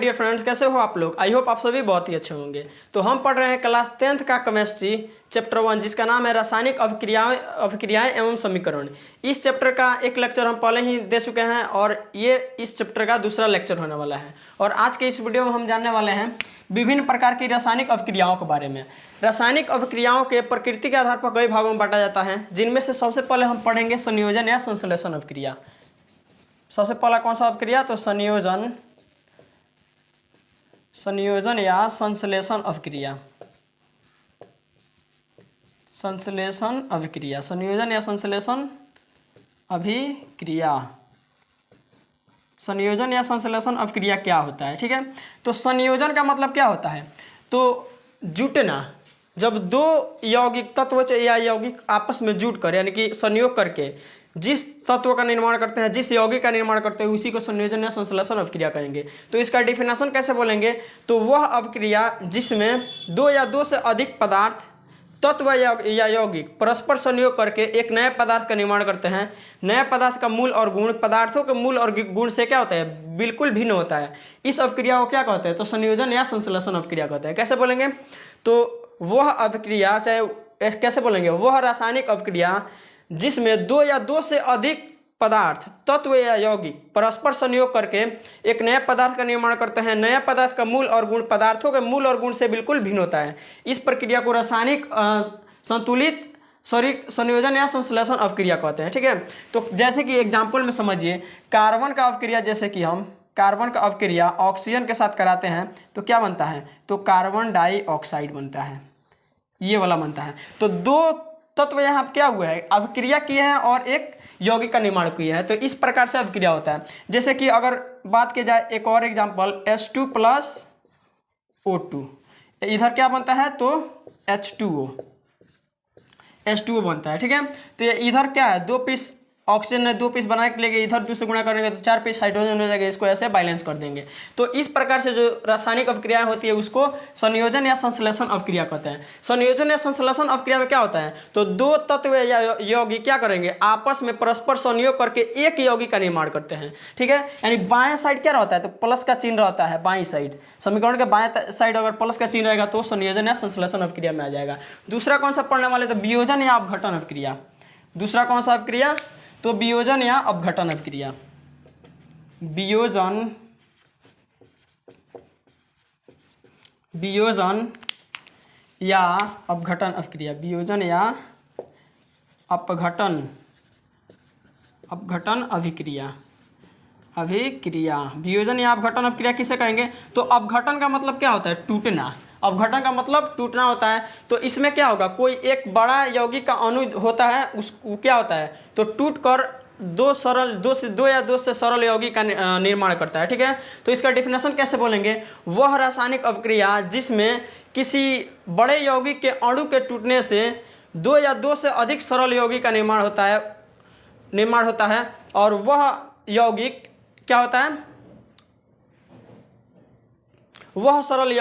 Dear friends, कैसे हो आप लोग। आई होप आप सभी बहुत ही अच्छे होंगे। तो हम पढ़ रहे हैं क्लास 10th का केमिस्ट्री चैप्टर 1, जिसका नाम है रासायनिक अभिक्रियाएं एवं समीकरण। इस चैप्टर का एक लेक्चर हम पहले ही दे चुके हैं और ये इस चैप्टर का दूसरा लेक्चर होने वाला है। और आज के इस वीडियो में हम जानने वाले हैं विभिन्न प्रकार की रासायनिक अभिक्रियाओं के बारे में। रासायनिक अभिक्रियाओं के प्रकृति के आधार पर कई भागों में बांटा जाता है, जिनमें से सबसे पहले हम पढ़ेंगे संयोजन या संश्लेषण अभिक्रिया। सबसे पहला कौन सा अभिक्रिया, तो संयोजन या संश्लेषण अभिक्रिया। संश्लेषण अभिक्रिया, संयोजन या संश्लेषण अभिक्रिया। संयोजन या संश्लेषण अभिक्रिया क्या होता है, ठीक है। तो संयोजन का मतलब क्या होता है, तो जुटना। जब दो यौगिक तत्व या यौगिक आपस में जुट कर यानी कि संयोग करके जिस तत्व का निर्माण करते हैं, जिस यौगिक का निर्माण करते हैं, उसी को संयोजन या संश्लेषण अभिक्रिया कहेंगे। तो इसका डिफिनेशन कैसे बोलेंगे, तो वह अभिक्रिया जिसमें दो या दो से अधिक पदार्थ तत्व या यौगिक परस्पर संयोग करके एक नए पदार्थ का निर्माण करते हैं। नए पदार्थ का मूल और गुण पदार्थों के मूल और गुण से क्या होता है, बिल्कुल भिन्न होता है। इस अभिक्रिया को क्या कहते हैं, तो संयोजन या संश्लेषण अभिक्रिया कहते हैं। कैसे बोलेंगे, तो वह अभिक्रिया, चाहे कैसे बोलेंगे, वह रासायनिक अभिक्रिया जिसमें दो या दो से अधिक पदार्थ तत्व या यौगिक परस्पर संयोग करके एक नए पदार्थ का निर्माण करते हैं। नए पदार्थ का मूल और गुण पदार्थों के मूल और गुण से बिल्कुल भिन्न होता है। इस प्रक्रिया को रासायनिक संतुलित संयोजन या संश्लेषण अभिक्रिया कहते हैं, ठीक है। तो जैसे कि एग्जाम्पल में समझिए, कार्बन का अभिक्रिया, जैसे कि हम कार्बन का अभिक्रिया ऑक्सीजन के साथ कराते हैं तो क्या बनता है, तो कार्बन डाइऑक्साइड बनता है, ये वाला बनता है। तो दो तत्व यहाँ क्या हुआ है, अभिक्रिया किए हैं और एक यौगिक का निर्माण किया है। तो इस प्रकार से अभिक्रिया होता है। जैसे कि अगर बात की जाए एक और एग्जांपल, H2 + O2, इधर क्या बनता है, तो H2O बनता है, ठीक है। तो ये इधर क्या है, दो पीस ऑक्सीजन ने दो पीस बनाने के लिए इधर 2 से गुणा करेंगे तो 4 पीस हाइड्रोजन हो जाएगा। इसको ऐसे बैलेंस कर देंगे। तो इस प्रकार से जो रासायनिक अभिक्रियाएं होती है उसको संयोजन या संश्लेषण अभिक्रिया कहते हैं। संयोजन या संश्लेषण अभिक्रिया में क्या होता है, तो दो तत्व या यौगिक क्या करेंगे, आपस में परस्पर संयोग करके एक यौगिक का निर्माण करते हैं, ठीक है। यानी बाएं साइड क्या रहता है, तो प्लस का चिन्ह रहता है बाईं साइड। समीकरण के बाएं साइड अगर प्लस का चिन्ह रहेगा तो संयोजन या संश्लेषण अभिक्रिया में आ जाएगा। दूसरा कौन सा पढ़ने वाले, तो वियोजन या अपघटन अभिक्रिया। दूसरा कौन सा अभिक्रिया, तो वियोजन या अपघटन अभिक्रिया। वियोजन या अपघटन अभिक्रिया। वियोजन या अपघटन अभिक्रिया। वियोजन या अपघटन अभिक्रिया किसे कहेंगे, तो अपघटन का मतलब क्या होता है, टूटना। अपघटन का मतलब टूटना होता है। तो इसमें क्या होगा, कोई एक बड़ा यौगिक का अणु होता है, उसको क्या होता है, तो टूट कर दो या दो से सरल यौगिक का निर्माण करता है, ठीक है। तो इसका डिफिनेशन कैसे बोलेंगे, वह रासायनिक अभिक्रिया जिसमें किसी बड़े यौगिक के अणु के टूटने से दो या दो से अधिक सरल यौगिक का निर्माण होता है और वह यौगिक क्या होता है, वह सरल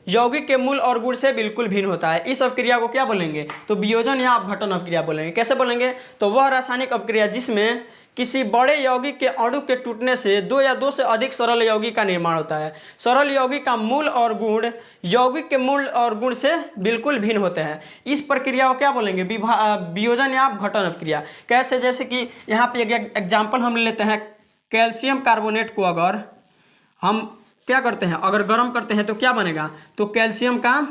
यौगिक के मूल और गुण से बिल्कुल भिन्न होता है। इस अभिक्रिया को क्या बोलेंगे, तो वियोजन या अपघटन अभिक्रिया बोलेंगे। कैसे बोलेंगे, तो वह रासायनिक अभिक्रिया जिसमें किसी बड़े यौगिक के अणु के टूटने से दो या दो से अधिक सरल यौगिक का निर्माण होता है। सरल यौगिक का मूल और गुण यौगिक के मूल और गुण से बिल्कुल भिन्न होते हैं। इस प्रक्रिया को क्या बोलेंगे, वियोजन या अपघटन अभिक्रिया। कैसे, जैसे कि यहाँ पे एक एग्जाम्पल हम लेते हैं, कैल्शियम कार्बोनेट को अगर हम क्या करते हैं, अगर गर्म करते हैं तो क्या बनेगा, तो कैल्शियम का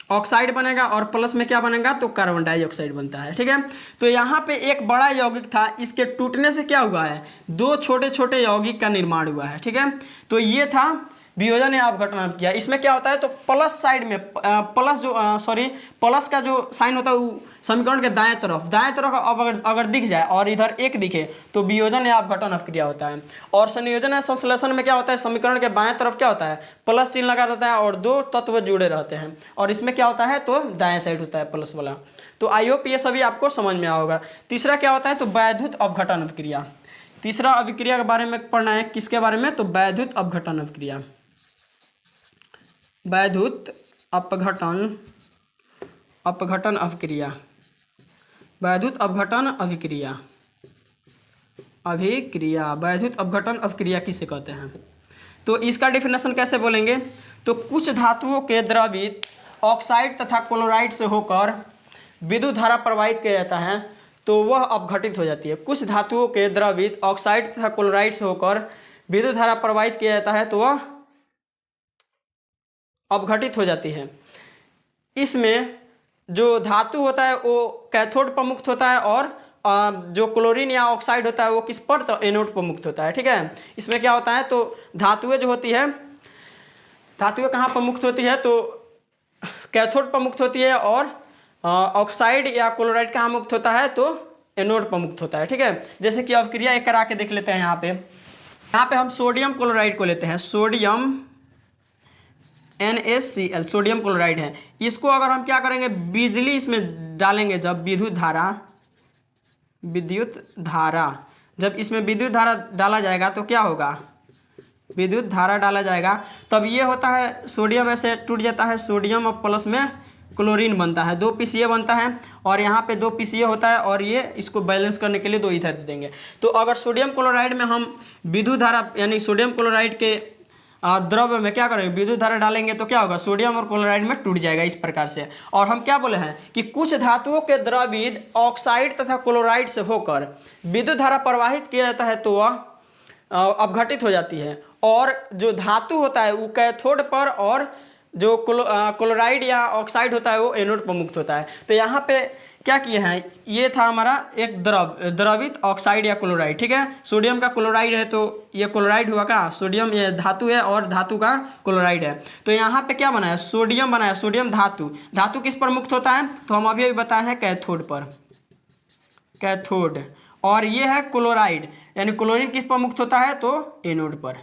ऑक्साइड बनेगा और प्लस में क्या बनेगा, तो कार्बन डाइऑक्साइड बनता है, ठीक है। तो यहाँ पे एक बड़ा यौगिक था, इसके टूटने से क्या हुआ है, दो छोटे छोटे यौगिक का निर्माण हुआ है, ठीक है। तो ये था वियोजन या अपघटन अभिक्रिया। इसमें क्या होता है, तो प्लस साइड में प्लस का जो साइन होता है वो समीकरण के दाएं तरफ अगर दिख जाए और इधर एक दिखे तो वियोजन या अपघटन अभिक्रिया होता है। और संयोजन या संश्लेषण में क्या होता है, समीकरण के बाएं तरफ क्या होता है, प्लस चिन्ह लगा रहता है और दो तत्व जुड़े रहते हैं। और इसमें क्या होता है, तो दाएं साइड होता है प्लस वाला। तो आई होप ये सभी आपको समझ में आया होगा। तीसरा क्या होता है, तो वैद्युत अपघटन अभिक्रिया। तीसरा अभिक्रिया के बारे में पढ़ना है, किसके बारे में, तो वैद्युत अपघटन अभिक्रिया। वैद्युत अपघटन अभिक्रिया। वैद्युत अपघटन अभिक्रिया। वैद्युत अपघटन अभिक्रिया किसे कहते हैं, तो इसका डेफिनेशन कैसे बोलेंगे, तो कुछ धातुओं के द्रवित ऑक्साइड तथा क्लोराइड से होकर विद्युत धारा प्रवाहित किया जाता है तो वह अपघटित हो जाती है। कुछ धातुओं के द्रवित ऑक्साइड तथा क्लोराइड से होकर विद्युत धारा प्रवाहित किया जाता है तो वह अपघटित हो जाती है। इसमें जो धातु होता है वो कैथोड पर मुक्त होता है और जो क्लोरीन या ऑक्साइड होता है वो किस पर, तो एनोड पर मुक्त होता है। ठीक है, इसमें क्या होता है, तो धातुएं जो होती है, धातुएं कहाँ पर मुक्त होती है, तो कैथोड पर मुक्त होती है और ऑक्साइड या क्लोराइड कहाँ मुक्त होता है, तो एनोड पर मुक्त होता है। ठीक है, जैसे कि अवक्रिया एक करा के देख लेते हैं। यहाँ पे हम सोडियम क्लोराइड को लेते हैं, सोडियम NaCl सोडियम क्लोराइड है। इसको अगर हम क्या करेंगे, बिजली इसमें डालेंगे, जब विद्युत धारा जब इसमें विद्युत धारा डाला जाएगा तो क्या होगा, विद्युत धारा डाला जाएगा तब ये होता है, सोडियम ऐसे टूट जाता है, सोडियम और प्लस में क्लोरीन बनता है, 2 PCA बनता है और यहाँ पे 2 PCA होता है और ये इसको बैलेंस करने के लिए 2 ईथर दे देंगे। तो अगर सोडियम क्लोराइड में हम विद्युत धारा यानी सोडियम क्लोराइड के द्रव्य में क्या करेंगे, विद्युत धारा डालेंगे तो क्या होगा, सोडियम और क्लोराइड में टूट जाएगा इस प्रकार से। और हम क्या बोले हैं कि कुछ धातुओं के द्रवित ऑक्साइड तथा क्लोराइड से होकर विद्युत धारा प्रवाहित किया जाता है तो वह अपघटित हो जाती है। और जो धातु होता है वो कैथोड पर और जो क्लोराइड या ऑक्साइड होता है वो एनोड पर मुक्त होता है। तो यहाँ पे क्या किए हैं, ये था हमारा एक द्रवित ऑक्साइड या क्लोराइड। ठीक है, सोडियम का क्लोराइड है तो ये क्लोराइड हुआ का, सोडियम ये धातु है और धातु का क्लोराइड है। तो यहाँ पे क्या बनाया, सोडियम बनाया, सोडियम धातु किस पर मुक्त होता है, तो हम अभी बताए हैं कैथोड पर, कैथोड। और ये है क्लोराइड यानी क्लोरीन किस पर मुक्त होता है, तो एनोड पर,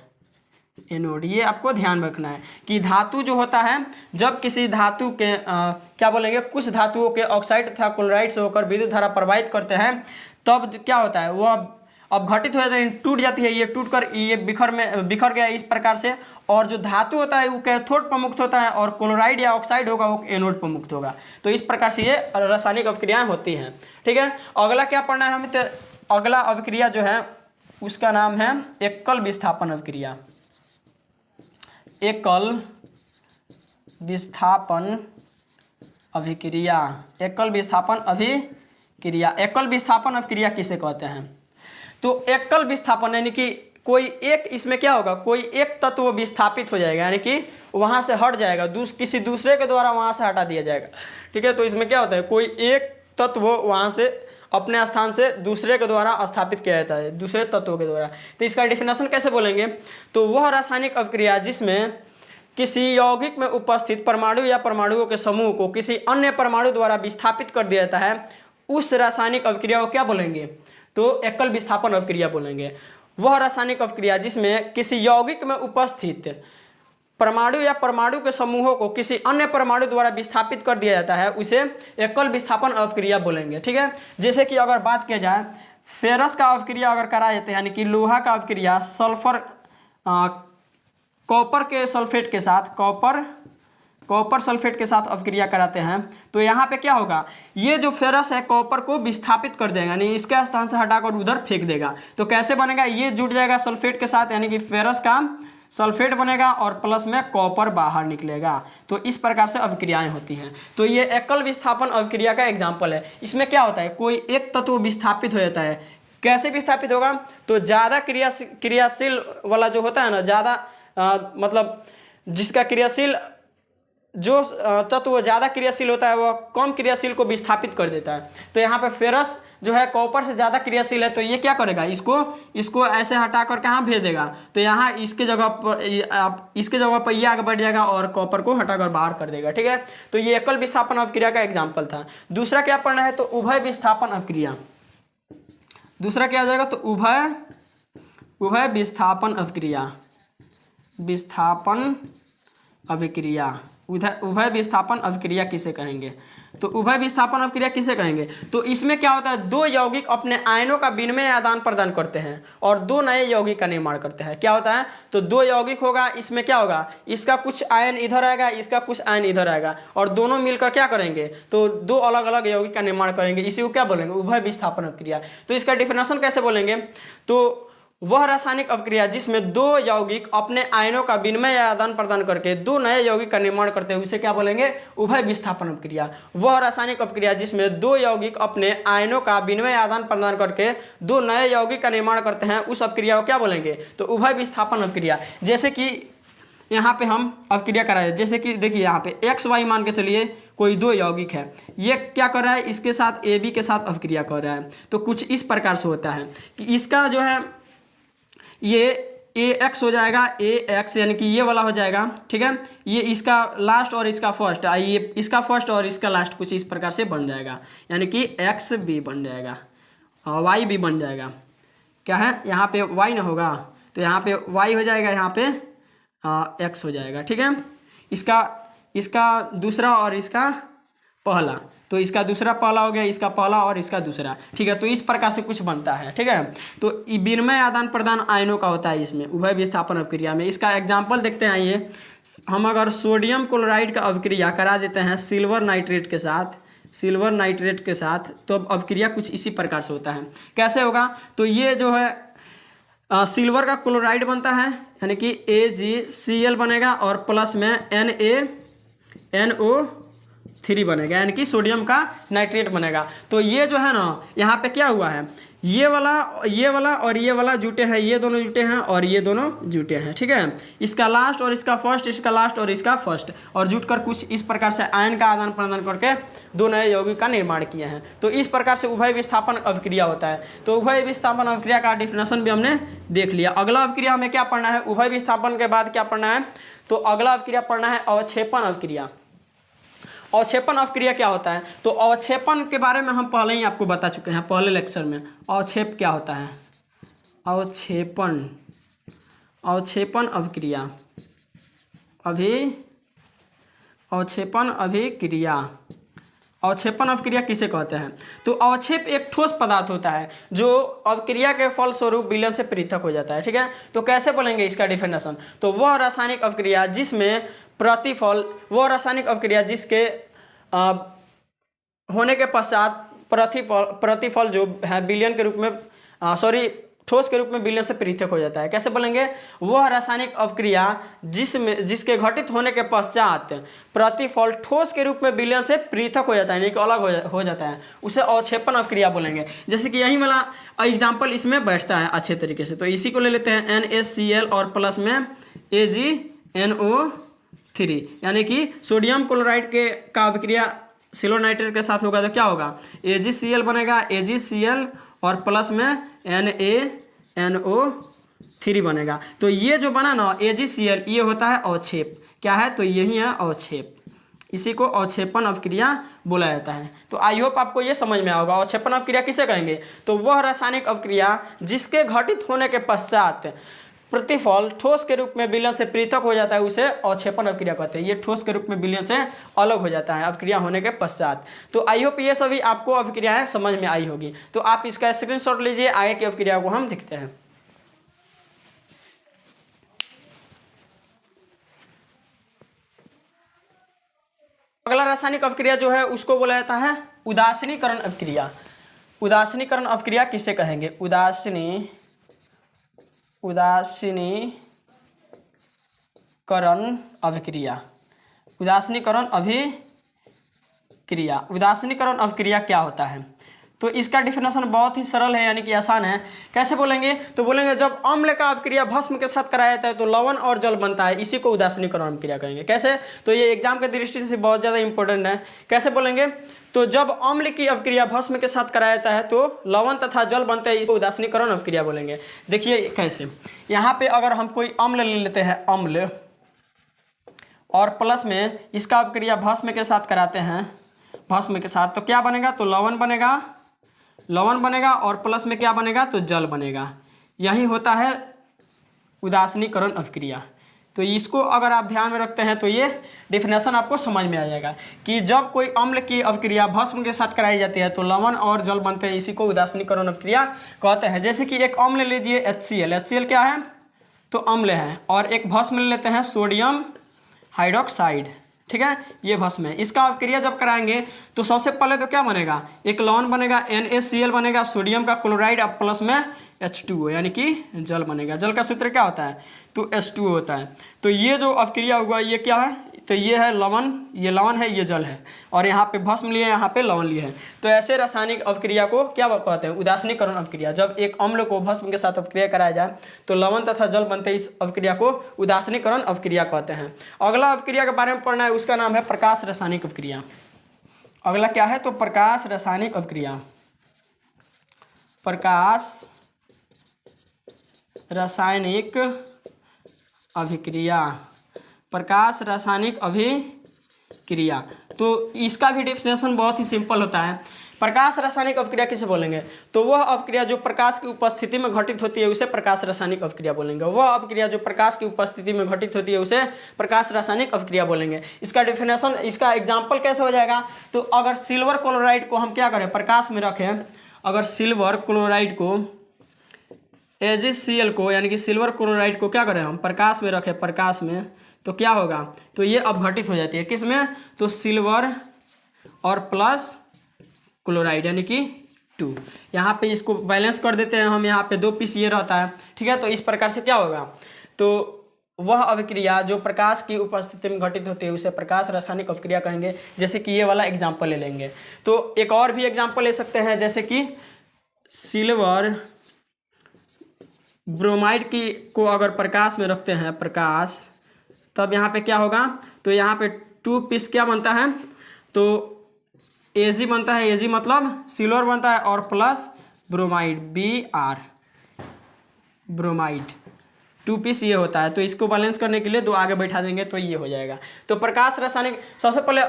एनोड। ये आपको ध्यान रखना है कि धातु जो होता है, जब किसी धातु के क्या बोलेंगे, कुछ धातुओं के ऑक्साइड तथा क्लोराइड से होकर विद्युत धारा प्रवाहित करते हैं तब क्या होता है, वो अपघटित हो जाता है, टूट जाती है, ये टूट कर ये बिखर गया इस प्रकार से। और जो धातु होता है वो कैथोड पर मुक्त होता है और क्लोराइड या ऑक्साइड होगा वो एनोड पर मुक्त होगा। तो इस प्रकार से ये रासायनिक अभिक्रियाएं होती हैं। ठीक है, अगला क्या पढ़ना है हमें, तो अगला अभिक्रिया जो है उसका नाम है एकल विस्थापन अभिक्रिया। एकल विस्थापन अभिक्रिया, एकल विस्थापन अभिक्रिया। एकल विस्थापन अभिक्रिया किसे कहते हैं, तो एकल विस्थापन यानी कि कोई एक, इसमें क्या होगा, कोई एक तत्व विस्थापित हो जाएगा यानी कि वहाँ से हट जाएगा, किसी दूसरे के द्वारा वहाँ से हटा दिया जाएगा। ठीक है, तो इसमें क्या होता है, कोई एक तत्व वहाँ से अपने स्थान से दूसरे के द्वारा स्थापित किया जाता है, दूसरे तत्वों के द्वारा। तो इसका डेफिनेशन कैसे बोलेंगे, तो वह रासायनिक अभिक्रिया जिसमें किसी यौगिक में उपस्थित परमाणु या परमाणुओं के समूह को किसी अन्य परमाणु द्वारा विस्थापित कर दिया जाता है, उस रासायनिक अभिक्रिया को क्या बोलेंगे, तो एकल विस्थापन अभिक्रिया बोलेंगे। वह रासायनिक अभिक्रिया जिसमें किसी यौगिक में उपस्थित परमाणु या परमाणु के समूहों को किसी अन्य परमाणु द्वारा विस्थापित कर दिया जाता है उसे एकल विस्थापन अभिक्रिया बोलेंगे। ठीक है, जैसे कि अगर बात किया जाए फेरस का अभिक्रिया अगर करा जाते हैं यानी कि लोहा का अभिक्रिया सल्फर कॉपर के सल्फेट के साथ, कॉपर सल्फेट के साथ अभिक्रिया कराते हैं तो यहाँ पे क्या होगा, ये जो फेरस है कॉपर को विस्थापित कर देगा यानी इसके स्थान से हटाकर उधर फेंक देगा। तो कैसे बनेगा, ये जुड़ जाएगा सल्फेट के साथ यानी कि फेरस का सल्फेट बनेगा और प्लस में कॉपर बाहर निकलेगा। तो इस प्रकार से अभिक्रियाएं होती हैं। तो ये एकल विस्थापन अभिक्रिया का एग्जाम्पल है। इसमें क्या होता है, कोई एक तत्व विस्थापित हो जाता है। कैसे विस्थापित होगा, तो ज़्यादा क्रियाशील वाला जो होता है ना, ज़्यादा मतलब जिसका क्रियाशील जो तत्व ज़्यादा क्रियाशील होता है वह कम क्रियाशील को विस्थापित कर देता है। तो यहाँ पे फेरस जो है कॉपर से ज़्यादा क्रियाशील है तो ये क्या करेगा, इसको ऐसे हटाकर कहाँ भेज देगा, तो यहाँ इसके जगह पर ये आगे बढ़ जाएगा और कॉपर को हटाकर बाहर कर देगा। ठीक है, तो ये एकल विस्थापन अभिक्रिया का एग्जाम्पल था। दूसरा क्या पढ़ना है, तो उभय विस्थापन अभिक्रिया। दूसरा क्या आ जाएगा, तो उभय विस्थापन अभिक्रिया, उभय विस्थापन अभिक्रिया किसे कहेंगे, तो उभय विस्थापन अभिक्रिया किसे कहेंगे, तो इसमें क्या होता है, दो यौगिक अपने आयनों का विनिमय आदान प्रदान करते हैं और दो नए यौगिक का निर्माण करते हैं। क्या होता है, तो दो यौगिक होगा, इसमें क्या होगा, इसका कुछ आयन इधर आएगा, इसका कुछ आयन इधर आएगा और दोनों मिलकर क्या करेंगे, तो दो अलग अलग यौगिक का निर्माण करेंगे। इसी को क्या बोलेंगे, उभय विस्थापन अभिक्रिया। तो इसका डिफिनेशन कैसे बोलेंगे, तो वह रासायनिक अभिक्रिया जिसमें दो यौगिक अपने आयनों का विनिमय या आदान प्रदान करके दो नए यौगिक का निर्माण करते हैं उसे क्या बोलेंगे? उभय विस्थापन अभिक्रिया। वह रासायनिक अभिक्रिया जिसमें दो यौगिक अपने आयनों का विनिमय आदान प्रदान करके दो नए यौगिक का निर्माण करते हैं उस अभिक्रिया को क्या बोलेंगे? तो उभय विस्थापन अभिक्रिया। जैसे कि यहाँ पे हम अभिक्रिया कराए, जैसे कि देखिए यहाँ पे एक्स वाई मान के चलिए कोई दो यौगिक है, ये क्या कर रहा है? इसके साथ ए बी के साथ अभिक्रिया कर रहा है। तो कुछ इस प्रकार से होता है कि इसका जो है ये ए एक्स हो जाएगा, ए एक्स यानी कि ये वाला हो जाएगा, ठीक है। ये इसका लास्ट और इसका फर्स्ट, ये इसका फर्स्ट और इसका लास्ट कुछ इस प्रकार से बन जाएगा, यानी कि एक्स बी बन जाएगा और वाई भी बन जाएगा। क्या है यहाँ पे वाई ना होगा तो यहाँ पे वाई हो जाएगा, यहाँ पे एक्स हो जाएगा, ठीक है। इसका दूसरा और इसका पहला, तो इसका दूसरा पहला हो गया, इसका पहला और इसका दूसरा, ठीक है। तो इस प्रकार से कुछ बनता है, ठीक है। तो विनिमय आदान प्रदान आयनों का होता है इसमें उभय विस्थापन अभिक्रिया में। इसका एग्जाम्पल देखते हैं। आइए हम अगर सोडियम क्लोराइड का अभिक्रिया करा देते हैं सिल्वर नाइट्रेट के साथ तो अब अभिक्रिया कुछ इसी प्रकार से होता है। कैसे होगा? तो ये जो है सिल्वर का क्लोराइड बनता है, यानी कि AgCl बनेगा और प्लस में NaNO3 बनेगा, यानी कि सोडियम का नाइट्रेट बनेगा। तो ये जो है ना, यहाँ पे क्या हुआ है? ये वाला और ये वाला जुटे हैं, ये दोनों जुटे हैं और ये दोनों जुटे हैं, ठीक है। इसका लास्ट और इसका फर्स्ट, इसका लास्ट और इसका फर्स्ट, और जुटकर कुछ इस प्रकार से आयन का आदान प्रदान करके दो नए यौगिक का निर्माण किए हैं। तो इस प्रकार से उभय विस्थापन अभिक्रिया होता है। तो उभय विस्थापन अभिक्रिया का डिफिनेशन भी हमने देख लिया। अगला अभिक्रिया हमें क्या पढ़ना है? उभय विस्थापन के बाद क्या पढ़ना है? तो अगला अभिक्रिया पढ़ना है अवक्षेपण अभिक्रिया। अवक्षेपण अभिक्रिया क्या होता है? तो अवक्षेपण के बारे में हम पहले ही आपको बता चुके हैं पहले लेक्चर में। अवक्षेप क्या होता है? अवक्षेपण अभिक्रिया, अवक्षेपण अभिक्रिया किसे कहते हैं? तो अवक्षेप एक ठोस पदार्थ होता है जो अभिक्रिया के फलस्वरूप विलयन से पृथक हो जाता है, ठीक है। तो कैसे बोलेंगे इसका डिफिनेशन? तो वह रासायनिक अभिक्रिया जिसमें रासायनिक अभिक्रिया जिसके होने के पश्चात प्रतिफल जो है विलयन के रूप में ठोस के रूप में विलयन से पृथक हो जाता है। कैसे बोलेंगे? वह रासायनिक अभिक्रिया जिसके घटित होने के पश्चात प्रतिफल ठोस के रूप में विलयन से पृथक हो जाता है, यानी कि अलग हो जाता है, उसे अवक्षेपण अभिक्रिया बोलेंगे। जैसे कि यही वाला एग्जाम्पल इसमें बैठता है अच्छे तरीके से। तो इसी को ले लेते हैं NaCl और प्लस में AgNO3, यानी कि सोडियम क्लोराइड का अभिक्रिया सिल्वर नाइट्रेट के साथ होगा तो क्या होगा? AgCl बनेगा, AgCl और प्लस में NaNO3 बनेगा। तो ये जो बना ना AgCl, ये होता है अवक्षेप। क्या है? तो यही है अवक्षेप। इसी को अवक्षेपण अभिक्रिया बोला जाता है। तो आई होप आपको ये समझ में आएगा। अवक्षेपण अभिक्रिया किसे कहेंगे? तो वह रासायनिक अभिक्रिया जिसके घटित होने के पश्चात प्रतिफल ठोस के रूप में विलयन से पृथक हो जाता है उसे अवक्षेपण अभिक्रिया कहते हैं। ये ठोस के रूप में विलयन से अलग हो जाता है अभिक्रिया होने के पश्चात। तो आई होप ये सभी आपको अभिक्रियाएं समझ में आई होगी। तो आप इसका स्क्रीनशॉट लीजिए, आगे की अभिक्रिया को हम देखते हैं। अगला रासायनिक अभिक्रिया जो है उसको बोला जाता है उदासीनीकरण अभिक्रिया। उदासीनीकरण अभिक्रिया किसे कहेंगे? उदासीनीकरण अभिक्रिया। उदासीनीकरण अभिक्रिया क्या होता है? तो इसका डिफिनेशन बहुत ही सरल है, यानी कि आसान है। कैसे बोलेंगे? तो बोलेंगे जब अम्ल का अभिक्रिया भस्म के साथ कराया जाता है तो लवण और जल बनता है, इसी को उदासीनीकरण अभिक्रिया कहेंगे। कैसे? तो ये एग्जाम के दृष्टि से बहुत ज़्यादा इंपॉर्टेंट है। कैसे बोलेंगे? तो जब अम्ल की अभिक्रिया भस्म के साथ कराया जाता है तो लवण तथा जल बनते हैं, इसको उदासीनीकरण अभिक्रिया बोलेंगे। देखिए कैसे, यहाँ पे अगर हम कोई अम्ल ले लेते हैं, अम्ल, और प्लस में इसका अभिक्रिया भस्म के साथ कराते हैं, भस्म के साथ, तो क्या बनेगा? तो लवण बनेगा और प्लस में क्या बनेगा? तो जल बनेगा। यही होता है उदासीनीकरण अभिक्रिया। तो इसको अगर आप ध्यान में रखते हैं तो ये डिफिनेशन आपको समझ में आ जाएगा कि जब कोई अम्ल की अभिक्रिया भस्म के साथ कराई जाती है तो लवण और जल बनते हैं, इसी को उदासीनीकरण अभिक्रिया कहते हैं। जैसे कि एक अम्ल लीजिए HCl क्या है? तो अम्ल है, और एक भस्म ले लेते हैं सोडियम हाइड्रोक्साइड, ठीक है, ये भस्म है। इसका अभिक्रिया जब कराएंगे तो सबसे पहले तो क्या बनेगा, एक लॉन बनेगा NaCl बनेगा, सोडियम का क्लोराइड अब प्लस में H2O यानी कि जल बनेगा। जल का सूत्र क्या होता है, तो H2O होता है। तो ये जो अभिक्रिया हुआ ये क्या है, तो ये है लवण, ये लवण है, ये जल है, और यहाँ पे भस्म लिए, यहाँ पे लवण लिए है। तो ऐसे रासायनिक अभिक्रिया को क्या कहते हैं, उदासीनीकरण अभिक्रिया। जब एक अम्ल को भस्म के साथ अभिक्रिया कराया जाए तो लवण तथा जल बनते, इस अभिक्रिया को उदासीनीकरण अभिक्रिया कहते हैं। अगला अभिक्रिया के बारे में पढ़ना है, उसका नाम है प्रकाश रासायनिक अभिक्रिया। अगला क्या है, तो प्रकाश रासायनिक अभिक्रिया। प्रकाश रासायनिक अभिक्रिया, प्रकाश रासायनिक अभिक्रिया। तो इसका भी डेफिनेशन बहुत ही सिंपल होता है। प्रकाश रासायनिक अभिक्रिया किसे बोलेंगे, तो वह अभिक्रिया जो प्रकाश की उपस्थिति में घटित होती है उसे प्रकाश रासायनिक अभिक्रिया बोलेंगे। वह अभिक्रिया जो प्रकाश की उपस्थिति में घटित होती है उसे प्रकाश रासायनिक अभिक्रिया बोलेंगे। इसका डेफिनेशन, इसका एग्जाम्पल कैसे हो जाएगा, तो अगर सिल्वर क्लोराइड को हम क्या करें, प्रकाश में रखें, अगर सिल्वर क्लोराइड को AgCl को यानी कि सिल्वर क्लोराइड को क्या करें हम प्रकाश में रखें, प्रकाश में, तो क्या होगा, तो ये अपघटित हो जाती है किस में, तो सिल्वर और प्लस क्लोराइड यानी कि 2। यहाँ पे इसको बैलेंस कर देते हैं हम, यहाँ पे 2 पीस ये रहता है, ठीक है। तो इस प्रकार से क्या होगा, तो वह अभिक्रिया जो प्रकाश की उपस्थिति में घटित होती है उसे प्रकाश रासायनिक अभिक्रिया कहेंगे। जैसे कि ये वाला एग्जाम्पल ले लेंगे, तो एक और भी एग्जाम्पल ले सकते हैं, जैसे कि सिल्वर ब्रोमाइड की को अगर प्रकाश में रखते हैं, प्रकाश, तब यहाँ पे क्या होगा, तो यहाँ पे 2 पीस क्या बनता है, तो Ag बनता है, Ag मतलब सिल्वर बनता है, और plus bromide Br, bromide 2 piece ये होता है। तो इसको बैलेंस करने के लिए 2 आगे बैठा देंगे तो ये हो जाएगा। तो प्रकाश रासायनिक, सबसे पहले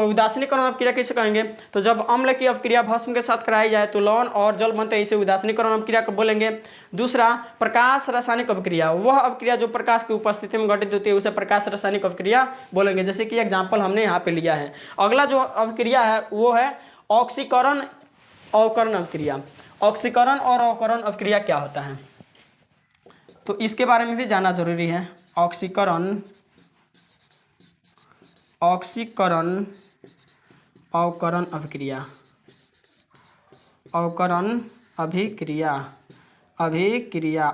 उदासीनीकरण अभिक्रिया किसे कहेंगे, तो जब अम्ल की अभिक्रिया भस्म के साथ कराई जाए तो लवण और जल बनते हैं, इसे उदासीनीकरण अभिक्रिया को बोलेंगे। दूसरा, प्रकाश रासायनिक अभिक्रिया, वह अभिक्रिया जो प्रकाश की उपस्थिति में घटित होती है उसे प्रकाश रासायनिक अभिक्रिया बोलेंगे, जैसे कि एग्जाम्पल हमने यहाँ पे लिया है। अगला जो अभिक्रिया है वो है ऑक्सीकरण अवकरण अभिक्रिया। ऑक्सीकरण और अवकरण अभिक्रिया क्या होता है, तो इसके बारे में भी जानना जरूरी है। ऑक्सीकरण अवकरण अभिक्रिया, अवकरण अभिक्रिया,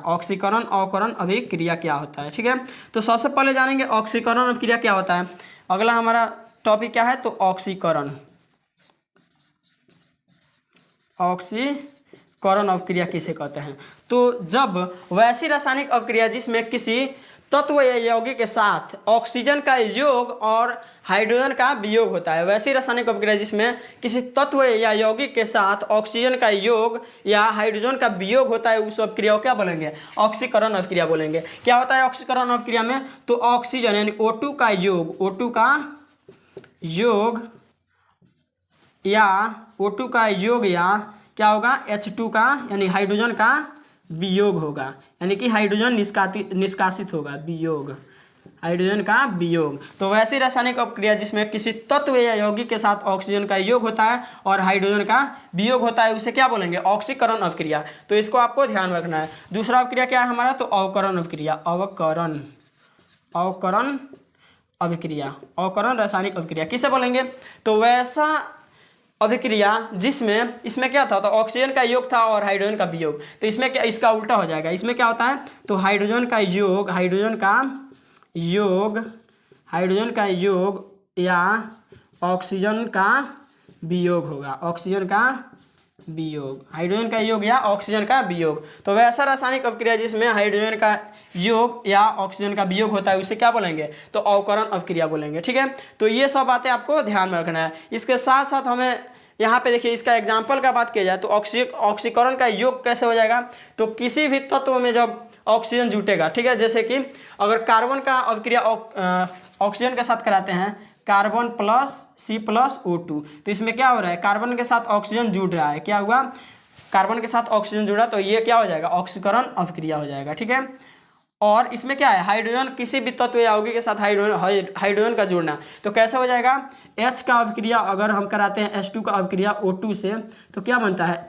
ऑक्सीकरण अवकरण अभिक्रिया क्या होता है, ठीक है। तो सबसे पहले जानेंगे ऑक्सीकरण अभिक्रिया क्या होता है। अगला हमारा टॉपिक क्या है, तो ऑक्सीकरण अभिक्रिया किसे कहते हैं। तो जब वैसी रासायनिक अभिक्रिया जिसमें किसी तत्व या यौगिक के साथ ऑक्सीजन का योग और हाइड्रोजन का वियोग होता है, वैसी रासायनिक अभिक्रिया जिसमें किसी तत्व या यौगिक के साथ ऑक्सीजन का योग या हाइड्रोजन का वियोग होता है, उस अभिक्रिया को क्या बोलेंगे, ऑक्सीकरण अभिक्रिया बोलेंगे। क्या होता है ऑक्सीकरण अभिक्रिया में, तो ऑक्सीजन यानी O2 का योग, O2 का योग या O2 का योग या क्या होगा, H2 का यानी हाइड्रोजन का वियोग होगा, यानी कि हाइड्रोजन निष्कासित होगा, वियोग, हाइड्रोजन का वियोग। तो वैसी रासायनिक अभिक्रिया जिसमें किसी तत्व या यौगिक के साथ ऑक्सीजन का योग होता है और हाइड्रोजन का वियोग होता है, उसे क्या बोलेंगे, ऑक्सीकरण अभिक्रिया। तो इसको आपको ध्यान रखना है। दूसरा अभिक्रिया क्या है हमारा, तो अवकरण अभिक्रिया, अवकरण अभिक्रिया, अवकरण रासायनिक अभिक्रिया किसे बोलेंगे, तो वैसा अभिक्रिया जिसमें, इसमें क्या था, तो ऑक्सीजन का योग था और हाइड्रोजन का वियोग। तो इसमें क्या, इसका उल्टा हो जाएगा। इसमें क्या होता है, तो हाइड्रोजन का योग या ऑक्सीजन का वियोग होगा, ऑक्सीजन का वियोग, हाइड्रोजन का योग या ऑक्सीजन का वियोग। तो वैसा रासायनिक अभिक्रिया जिसमें हाइड्रोजन का योग या ऑक्सीजन का वियोग होता है उसे क्या बोलेंगे, तो अवकरण अभिक्रिया बोलेंगे, ठीक है। तो ये सब बातें आपको ध्यान में रखना है। इसके साथ साथ हमें यहाँ पे देखिए, इसका एग्जाम्पल का बात किया जाए तो ऑक्सीकरण का योग कैसे हो जाएगा, तो किसी भी तत्व में जब ऑक्सीजन जुटेगा, ठीक है, जैसे कि अगर कार्बन का अभिक्रिया ऑक्सीजन के साथ कराते हैं, कार्बन प्लस C+O2, तो इसमें क्या हो रहा है, कार्बन के साथ ऑक्सीजन जुड़ रहा है, क्या हुआ, कार्बन के साथ ऑक्सीजन जुड़ा, तो ये क्या हो जाएगा, ऑक्सीकरण अभिक्रिया हो जाएगा, ठीक है। और इसमें क्या है, हाइड्रोजन, किसी भी तत्व या यौगिक के साथ हाइड्रोजन का जुड़ना, तो कैसे हो जाएगा, H का अभिक्रिया अगर हम कराते हैं H2 का अभिक्रिया O2 से, तो क्या बनता है,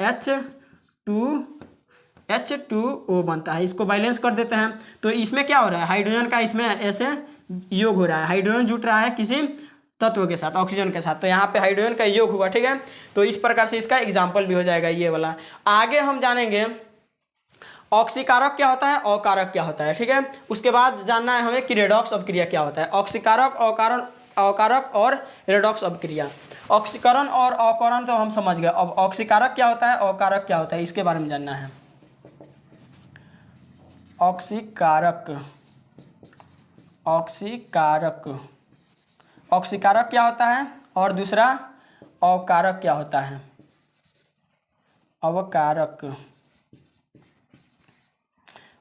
H2O बनता है। इसको बैलेंस कर देते हैं, तो इसमें क्या हो रहा है, हाइड्रोजन का इसमें ऐसे योग हो रहा है, हाइड्रोजन जुट रहा है किसी तत्व के साथ, ऑक्सीजन के साथ, तो यहाँ पे हाइड्रोजन का योग हुआ। ठीक है, तो इस प्रकार से इसका एग्जाम्पल भी हो जाएगा ये वाला। आगे हम जानेंगे ऑक्सीकारक क्या होता है, अकारक क्या होता है। ठीक है, उसके बाद जानना है हमें कि रेडॉक्स अभिक्रिया क्या होता है। ऑक्सीकारक, अकारक और रेडॉक्स अभिक्रिया। ऑक्सीकरण और अकरण तो हम समझ गए, अब ऑक्सीकारक क्या होता है, अकारक क्या होता है, इसके बारे में जानना है। ऑक्सीकारक, ऑक्सीकारक क्या होता है, और दूसरा अकारक क्या होता है, अवकारक।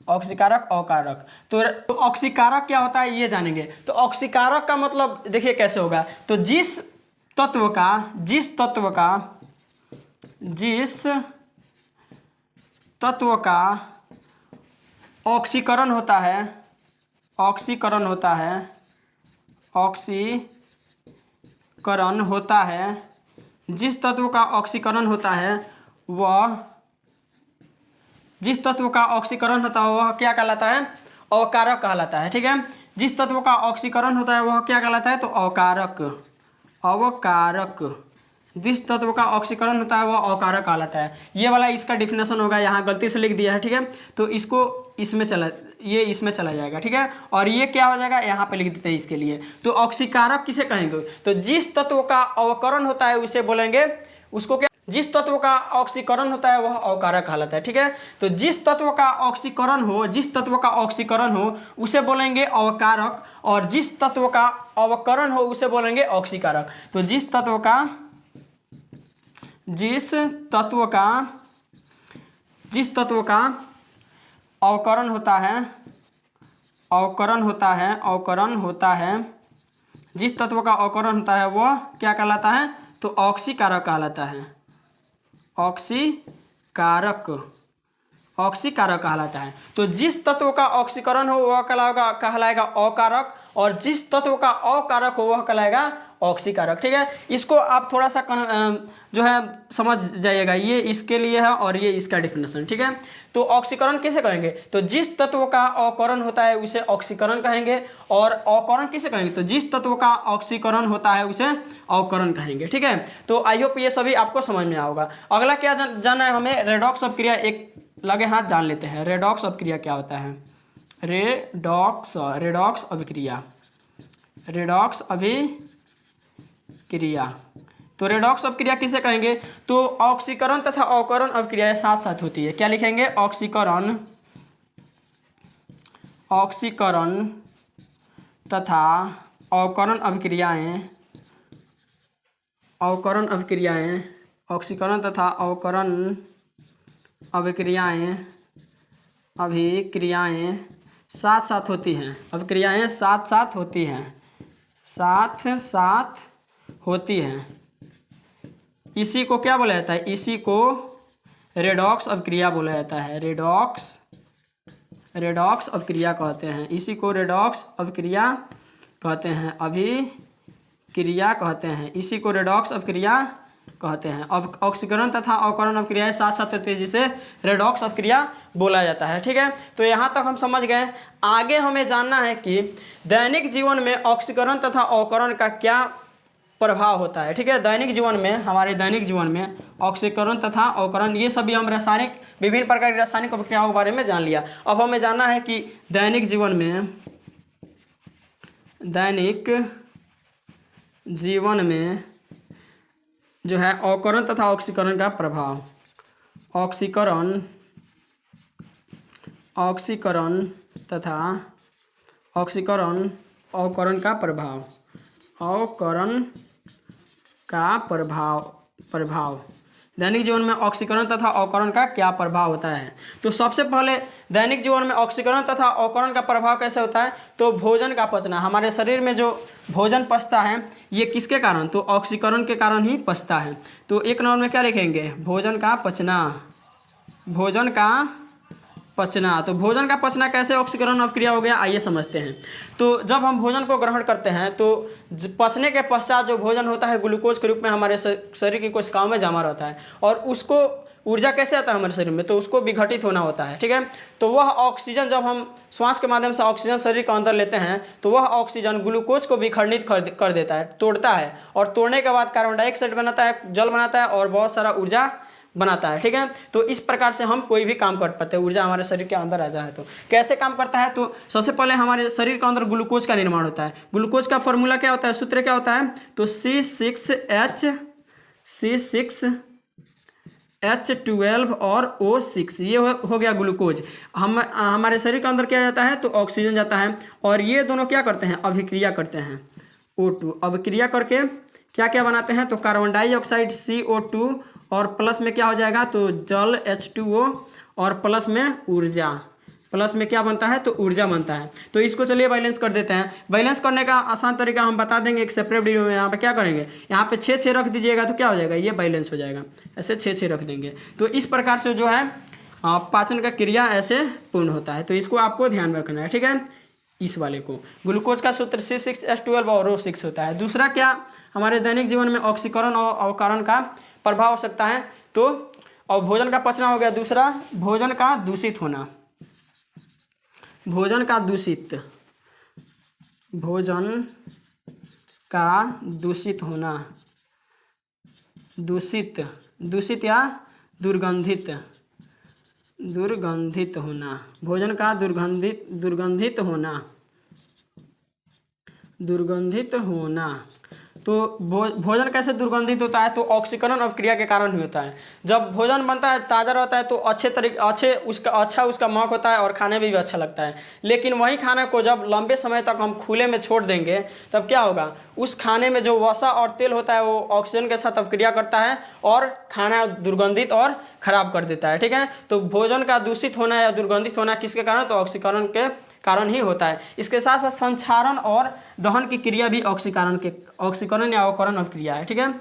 ऑक्सीकारक, अकारक। तो ऑक्सीकारक क्या होता है ये जानेंगे। तो ऑक्सीकारक का मतलब देखिए कैसे होगा, तो जिस तत्व का ऑक्सीकरण होता है, ऑक्सीकरण होता है, जिस तत्व का ऑक्सीकरण होता है वह, जिस तत्व का ऑक्सीकरण होता है वह क्या कहलाता है, अकारक कहलाता है। ठीक है, जिस तत्व का ऑक्सीकरण होता है वह क्या कहलाता है, तो अकारक, अवकारक। जिस तत्व का ऑक्सीकरण होता है वह अकारक कहलाता है। ये वाला इसका डिफिनेशन होगा, यहाँ गलती से लिख दिया है। ठीक है, तो इसको इसमें चला जाएगा। ठीक है, और ये क्या हो जाएगा, यहाँ पे लिख देते हैं इसके लिए। तो ऑक्सीकारक किसे कहेंगे, तो जिस तत्व का अवकरण होता है उसे बोलेंगे, उसको क्या, जिस तत्व का ऑक्सीकरण होता है वह अवकारक कहलाता है। ठीक है, तो जिस तत्व का ऑक्सीकरण हो उसे बोलेंगे अवकारक, और जिस तत्व का अवकरण हो उसे बोलेंगे ऑक्सीकारक। तो जिस तत्व का अवकरण होता है, जिस तत्व का अवकरण होता है वह क्या कहलाता है, तो ऑक्सीकारक कहलाता है, ऑक्सीकारक कहलाता है। तो जिस तत्व का ऑक्सीकरण हो वह कहलाएगा अकारक, और जिस तत्व का अकारक हो वह कहलाएगा ऑक्सीकारक। ठीक है, इसको आप थोड़ा सा जो है समझ जाइएगा, ये इसके लिए है और ये इसका डिफिनेशन। ठीक है, तो ऑक्सीकरण किसे कहेंगे, तो जिस तत्व का अवकरण होता है उसे ऑक्सीकरण कहेंगे, और अवकरण किसे कहेंगे, तो जिस तत्व का ऑक्सीकरण होता है उसे अवकरण कहेंगे। ठीक है, तो आई होप ये सभी आपको समझ में आएगा। अगला क्या जानना है हमें, रेडॉक्स अभिक्रिया। एक लगे हाथ जान लेते हैं, रेडॉक्स अभिक्रिया क्या होता है। रेडॉक्स अभिक्रिया, तो रेडॉक्स अभिक्रिया किसे कहेंगे, तो ऑक्सीकरण तथा अवकरण अभिक्रियाएं साथ साथ होती है। क्या लिखेंगे, ऑक्सीकरण तथा अवकरण अभिक्रियाएं, ऑक्सीकरण तथा अवकरण अभिक्रियाएं साथ साथ होती हैं, अभिक्रियाएं साथ साथ होती हैं। इसी को क्या बोला जाता है, इसी को रेडॉक्स अभिक्रिया बोला जाता है, रेडॉक्स अभिक्रिया कहते हैं। इसी को रेडॉक्स अभिक्रिया कहते हैं, अभिक्रिया कहते हैं। इसी को रेडॉक्स अभिक्रिया कहते हैं। अब ऑक्सीकरण तथा अवकरण अभिक्रियाएं साथ साथ होती है जिसे रेडॉक्स अभिक्रिया बोला जाता है। ठीक है, तो यहाँ तक हम समझ गए। आगे हमें जानना है कि दैनिक जीवन में ऑक्सीकरण तथा अवकरण का क्या प्रभाव होता है। ठीक है, हमारे दैनिक जीवन में ऑक्सीकरण तथा अवकरण, ये सभी हम विभिन्न प्रकार की रासायनिक अभिक्रियाओं के बारे में जान लिया। अब हमें जानना है कि दैनिक जीवन में जो है अवकरण तथा ऑक्सीकरण का प्रभाव, ऑक्सीकरण तथा अवकरण का प्रभाव, दैनिक जीवन में ऑक्सीकरण तथा अवकरण का क्या प्रभाव होता है। तो सबसे पहले दैनिक जीवन में ऑक्सीकरण तथा अवकरण का प्रभाव कैसे होता है, तो भोजन का पचना, हमारे शरीर में जो भोजन पचता है ये किसके कारण, तो ऑक्सीकरण के कारण ही पचता है। तो एक नंबर में क्या लिखेंगे, भोजन का पचना। तो भोजन का पचना कैसे ऑक्सीकरण अभिक्रिया हो गया, आइए समझते हैं। तो जब हम भोजन को ग्रहण करते हैं तो पचने के पश्चात जो भोजन होता है ग्लूकोज के रूप में हमारे शरीर की कोशिकाओं में जमा रहता है, और उसको ऊर्जा कैसे आता है हमारे शरीर में, तो उसको विघटित होना होता है, ठीक है। तो वह ऑक्सीजन जब हम श्वास के माध्यम से ऑक्सीजन शरीर के अंदर लेते हैं तो वह ऑक्सीजन ग्लूकोज को विखंडित कर देता है, तोड़ता है, और तोड़ने के बाद कार्बन डाइऑक्साइड बनाता है, जल बनाता है और बहुत सारा ऊर्जा बनाता है, ठीक है। तो इस प्रकार से हम कोई भी काम कर पाते हैं, ऊर्जा हमारे शरीर के अंदर आता है। तो कैसे काम करता है, तो सबसे पहले हमारे शरीर के अंदर ग्लूकोज का निर्माण होता है। ग्लूकोज का फॉर्मूला क्या होता है, सूत्र क्या होता है, तो C6H12 और O6, ये हो गया ग्लूकोज। हमारे शरीर के अंदर क्या जाता है, तो ऑक्सीजन जाता है, और ये दोनों क्या करते हैं, अभिक्रिया करते हैं, O2 अभिक्रिया करके क्या क्या बनाते हैं, तो कार्बन डाइऑक्साइड CO2 और प्लस में क्या हो जाएगा, तो जल H2O और प्लस में ऊर्जा, प्लस में क्या बनता है, तो ऊर्जा बनता है। तो इसको चलिए बैलेंस कर देते हैं। बैलेंस करने का आसान तरीका हम बता देंगे एक सेपरेट वीडियो में। यहाँ पे क्या करेंगे, यहाँ पे 6 रख दीजिएगा तो क्या हो जाएगा, ये बैलेंस हो जाएगा, ऐसे 6 रख देंगे। तो इस प्रकार से जो है पाचन का क्रिया ऐसे पूर्ण होता है। तो इसको आपको ध्यान में रखना है, ठीक है। इस वाले को ग्लूकोज का सूत्र C6H12 और O6 होता है। दूसरा क्या, हमारे दैनिक जीवन में ऑक्सीकरण और अवकरण का प्रभाव हो सकता है। तो और भोजन का पचना हो गया। दूसरा, भोजन का दूषित होना, भोजन का दूषित होना, दूषित या दुर्गंधित होना, भोजन का दुर्गंधित होना। तो भोजन कैसे दुर्गंधित होता है, तो ऑक्सीकरण अभिक्रिया के कारण ही होता है। जब भोजन बनता है ताज़ा रहता है तो उसका महक होता है और खाने में भी अच्छा लगता है। लेकिन वही खाने को जब लंबे समय तक हम खुले में छोड़ देंगे तब क्या होगा, उस खाने में जो वसा और तेल होता है वो ऑक्सीजन के साथ अभिक्रिया करता है और खाना दुर्गंधित और खराब कर देता है, ठीक है। तो भोजन का दूषित होना या दुर्गंधित होना किसके कारण, तो ऑक्सीकरण के कारण ही होता है। इसके साथ साथ संक्षारण और दहन की क्रिया भी ऑक्सीकरण या अवकरण अभिक्रिया है, ठीक है।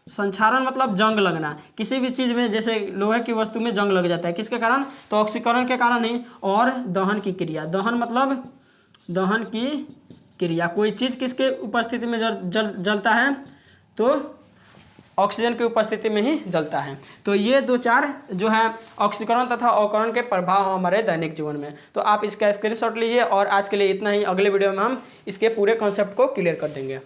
संक्षारण मतलब जंग लगना, किसी भी चीज़ में जैसे लोहे की वस्तु में जंग लग जाता है, किसके कारण, तो ऑक्सीकरण के कारण ही। और दहन की क्रिया, दहन मतलब दहन की क्रिया, कोई चीज़ किसके उपस्थिति में जलता है, तो ऑक्सीजन की उपस्थिति में ही जलता है। तो ये 2-4 जो है ऑक्सीकरण तथा अवकरण के प्रभाव हमारे दैनिक जीवन में। तो आप इसका स्क्रीनशॉट लीजिए, और आज के लिए इतना ही। अगले वीडियो में हम इसके पूरे कॉन्सेप्ट को क्लियर कर देंगे।